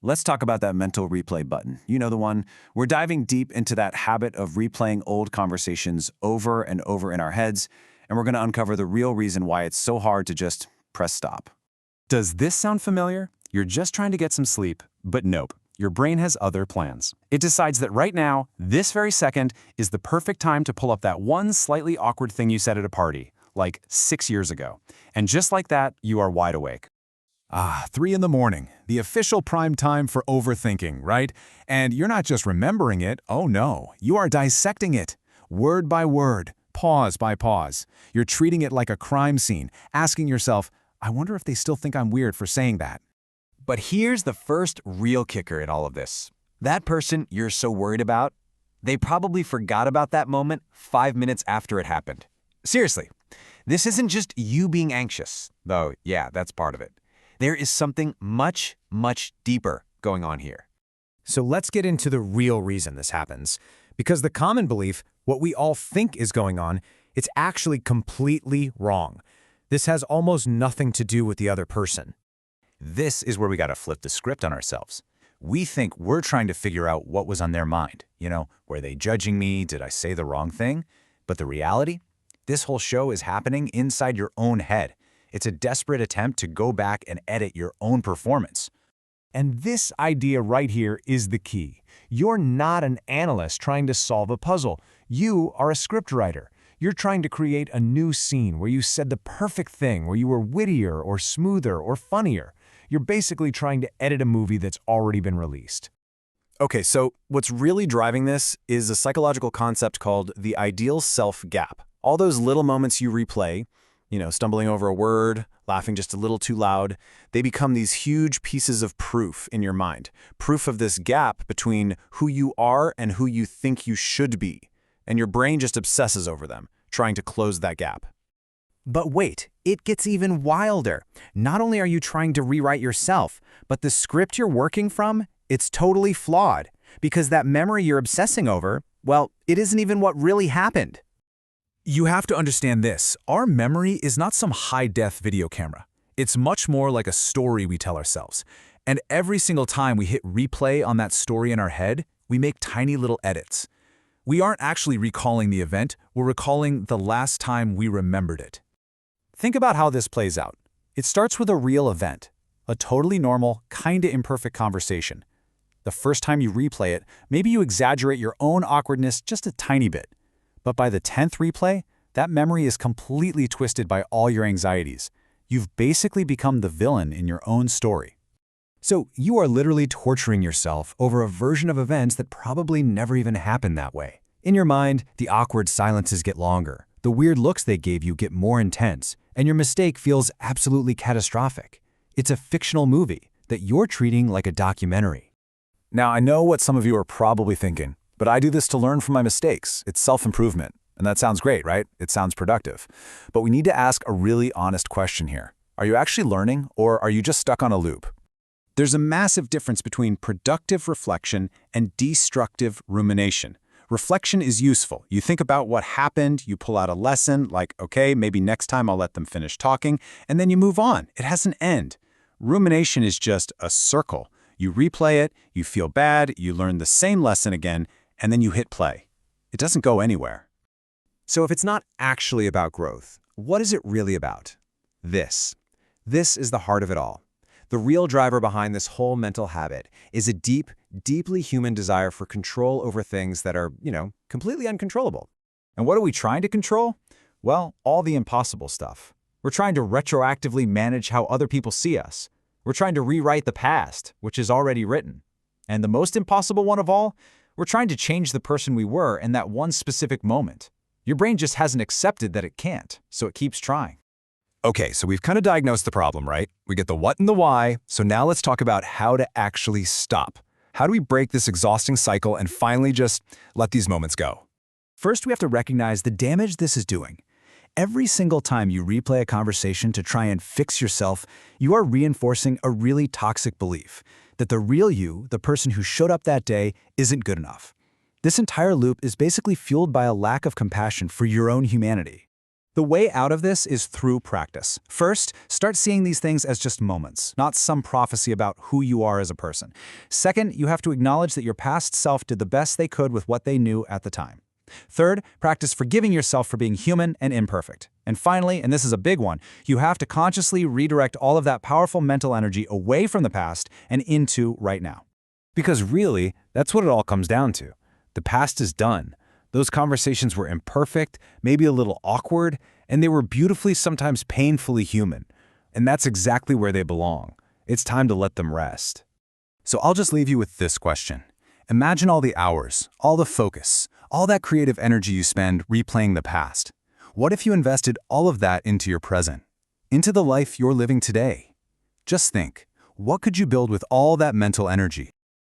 Let's talk about that mental replay button. You know the one. We're diving deep into that habit of replaying old conversations over and over in our heads, and we're going to uncover the real reason why it's so hard to just press stop. Does this sound familiar? You're just trying to get some sleep, but nope. Your brain has other plans. It decides that right now, this very second, is the perfect time to pull up that one slightly awkward thing you said at a party, like 6 years ago. And just like that, you are wide awake. 3 in the morning, the official prime time for overthinking, right? And you're not just remembering it, oh no, you are dissecting it. Word by word, pause by pause. You're treating it like a crime scene, asking yourself, I wonder if they still think I'm weird for saying that. But here's the first real kicker in all of this. That person you're so worried about, they probably forgot about that moment 5 minutes after it happened. Seriously, this isn't just you being anxious, though, yeah, that's part of it. There is something much, much deeper going on here. So let's get into the real reason this happens. Because the common belief, what we all think is going on, it's actually completely wrong. This has almost nothing to do with the other person. This is where we got to flip the script on ourselves. We think we're trying to figure out what was on their mind. Were they judging me? Did I say the wrong thing? But the reality? This whole show is happening inside your own head. It's a desperate attempt to go back and edit your own performance. And this idea right here is the key. You're not an analyst trying to solve a puzzle. You are a scriptwriter. You're trying to create a new scene where you said the perfect thing, where you were wittier or smoother or funnier. You're basically trying to edit a movie that's already been released. Okay, so what's really driving this is a psychological concept called the ideal self gap. All those little moments you replay, stumbling over a word, laughing just a little too loud, they become these huge pieces of proof in your mind. Proof of this gap between who you are and who you think you should be. And your brain just obsesses over them, trying to close that gap. But wait, it gets even wilder. Not only are you trying to rewrite yourself, but the script you're working from, it's totally flawed. Because that memory you're obsessing over, well, it isn't even what really happened. You have to understand this. Our memory is not some high-def video camera. It's much more like a story we tell ourselves. And every single time we hit replay on that story in our head, we make tiny little edits. We aren't actually recalling the event, we're recalling the last time we remembered it. Think about how this plays out. It starts with a real event, a totally normal, kinda imperfect conversation. The first time you replay it, maybe you exaggerate your own awkwardness just a tiny bit. But by the 10th replay, that memory is completely twisted by all your anxieties. You've basically become the villain in your own story. So you are literally torturing yourself over a version of events that probably never even happened that way. In your mind, the awkward silences get longer, the weird looks they gave you get more intense, and your mistake feels absolutely catastrophic. It's a fictional movie that you're treating like a documentary. Now, I know what some of you are probably thinking, but I do this to learn from my mistakes. It's self-improvement. And that sounds great, right? It sounds productive. But we need to ask a really honest question here. Are you actually learning, or are you just stuck on a loop? There's a massive difference between productive reflection and destructive rumination. Reflection is useful. You think about what happened, you pull out a lesson, like, okay, maybe next time I'll let them finish talking, and then you move on. It has an end. Rumination is just a circle. You replay it, you feel bad, you learn the same lesson again, and then you hit play. It doesn't go anywhere. So if it's not actually about growth, what is it really about? This. This is the heart of it all. The real driver behind this whole mental habit is a deep, deeply human desire for control over things that are, completely uncontrollable. And what are we trying to control? Well, all the impossible stuff. We're trying to retroactively manage how other people see us. We're trying to rewrite the past, which is already written. And the most impossible one of all, we're trying to change the person we were in that one specific moment. Your brain just hasn't accepted that it can't, so it keeps trying. Okay, so we've kind of diagnosed the problem, right? We get the what and the why, so now let's talk about how to actually stop. How do we break this exhausting cycle and finally just let these moments go? First, we have to recognize the damage this is doing. Every single time you replay a conversation to try and fix yourself, you are reinforcing a really toxic belief that the real you, the person who showed up that day, isn't good enough. This entire loop is basically fueled by a lack of compassion for your own humanity. The way out of this is through practice. First, start seeing these things as just moments, not some prophecy about who you are as a person. Second, you have to acknowledge that your past self did the best they could with what they knew at the time. Third, practice forgiving yourself for being human and imperfect. And finally, and this is a big one, you have to consciously redirect all of that powerful mental energy away from the past and into right now. Because really, that's what it all comes down to. The past is done. Those conversations were imperfect, maybe a little awkward, and they were beautifully, sometimes painfully human. And that's exactly where they belong. It's time to let them rest. So I'll just leave you with this question. Imagine all the hours, all the focus, all that creative energy you spend replaying the past. What if you invested all of that into your present, into the life you're living today? Just think, what could you build with all that mental energy?